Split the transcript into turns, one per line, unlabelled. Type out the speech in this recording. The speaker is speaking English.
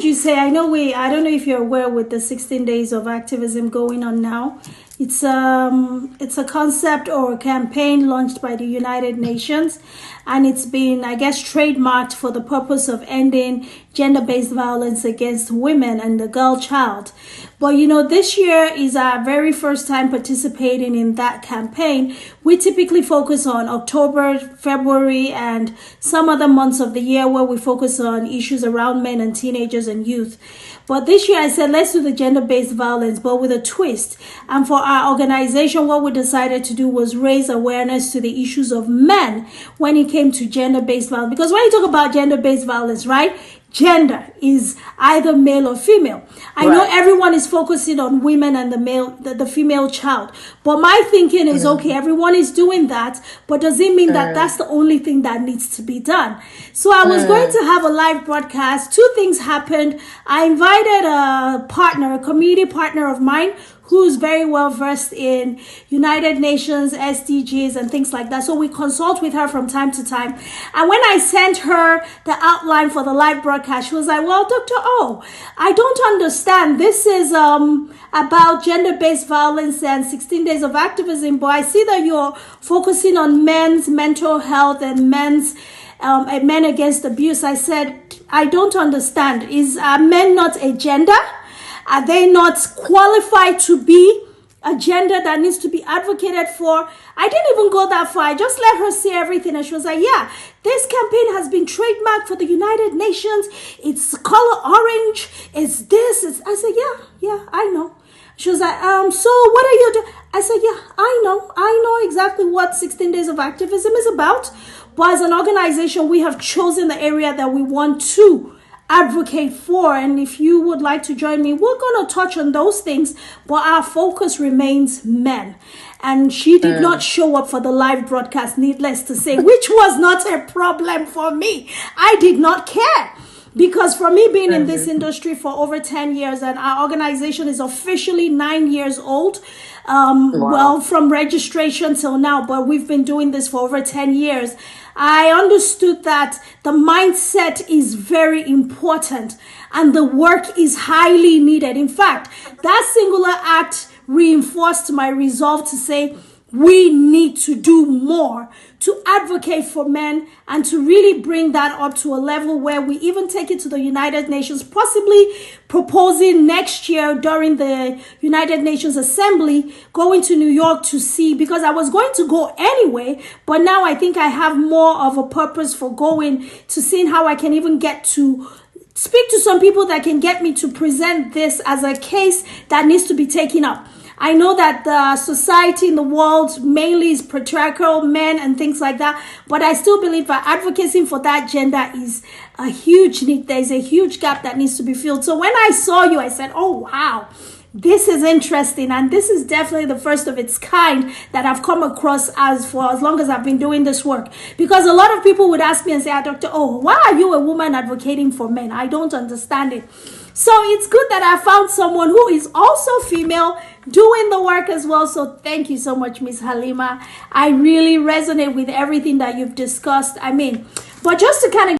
you say? I don't know if you're aware with the 16 days of activism going on now. It's a concept or a campaign launched by the United Nations, and it's been, I guess, trademarked for the purpose of ending gender-based violence against women and the girl child. But this year is our very first time participating in that campaign. We typically focus on October, February, and some other months of the year where we focus on issues around men and teenagers and youth. But this year I said, let's do the gender-based violence, but with a twist. And for our organization, what we decided to do was raise awareness to the issues of men when it came to gender-based violence. Because when you talk about gender-based violence, right? Gender is either male or female. I know everyone is focusing on women and the female child. But my thinking is, okay, everyone is doing that, but does it mean that that's the only thing that needs to be done? So I was going to have a live broadcast. Two things happened. I invited a community partner of mine who's very well versed in United Nations, SDGs, and things like that. So we consult with her from time to time. And when I sent her the outline for the live broadcast, she was like, well, Dr. O, I don't understand. This is about gender-based violence and 16 days of activism, but I see that you're focusing on men's mental health and men against abuse. I said, I don't understand. Are men not a gender? Are they not qualified to be a gender that needs to be advocated for? I didn't even go that far. I just let her see everything. And she was like, yeah, this campaign has been trademarked for the United Nations. It's color orange. It's this. I said, yeah, I know. She was like, so what are you doing? I said, yeah, I know exactly what 16 Days of Activism is about. But as an organization, we have chosen the area that we want to advocate for, and if you would like to join me, we're going to touch on those things, but our focus remains men. And she did not show up for the live broadcast, needless to say, which was not a problem for me. I did not care, because for me being in this industry for over 10 years, and our organization is officially 9 years old, well, from registration till now, but we've been doing this for over 10 years. I understood that the mindset is very important and the work is highly needed. In fact, that singular act reinforced my resolve to say, we need to do more to advocate for men and to really bring that up to a level where we even take it to the United Nations, possibly proposing next year during the United Nations Assembly, going to New York to see, because I was going to go anyway, but now I think I have more of a purpose for going to seeing how I can even get to speak to some people that can get me to present this as a case that needs to be taken up. I know that the society in the world mainly is patriarchal, men and things like that, but I still believe that advocacy for that gender is a huge need. There's a huge gap that needs to be filled. So when I saw you, I said, oh, wow, this is interesting. And this is definitely the first of its kind that I've come across as long as I've been doing this work. Because a lot of people would ask me and say, Dr. Oh, why are you a woman advocating for men? I don't understand it. So it's good that I found someone who is also female doing the work as well. So thank you so much, Miss Halima. I really resonate with everything that you've discussed. But just to kind of